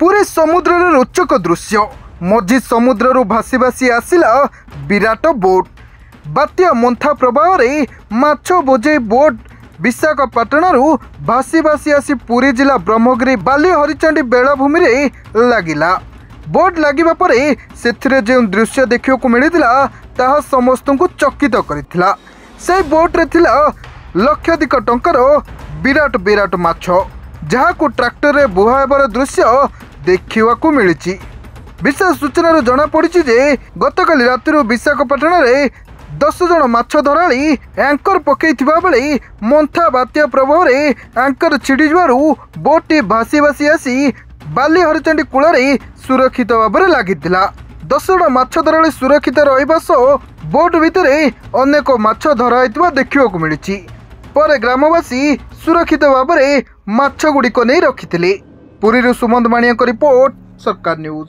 पूरे समुद्र रोचक दृश्य मझी समुद्र भासी भासी आसिला विराट बोट। बात्या मंथा प्रभाव रे माछ बोझे बोट विशाखापाटना भासी भासी आसी पुरी जिला ब्रह्मगिरी बाली हरिचंडी बेलाभूमि रे लागिला। बोट लागिबा परे सेथिरे जे दृश्य देखियो को मिलिथिला ताहा समस्त को चकित करिथिला। से बोट रे थिला लक्षाधिक टंकार विराट विराट माछ जहां ट्रैक्टर रे बुहाइबार दृश्य देखा मिली। विशेष सूचना जना पड़ी जे गतकाली राति विशाखापाटना रे 10 जन माछ धराली एंकर पकईथिबा बेले मंथा बात्या प्रभाव रे एंकर छिड़ी जवारू बोटी भासी भासी आसी बाली हरिचंडी कूल सुरक्षित भाव में लागिथिला। 10 जन माछ धराली सुरक्षित रहिबा सह बोट भितर अनेक माछ धराइथिबा देखिबाकू मिली। पर ग्रामवासी सुरक्षित भाव में माछ गुड़िक नहीं रखिथिले। पुरी सुमंत माणिया रिपोर्ट, सरकार न्यूज।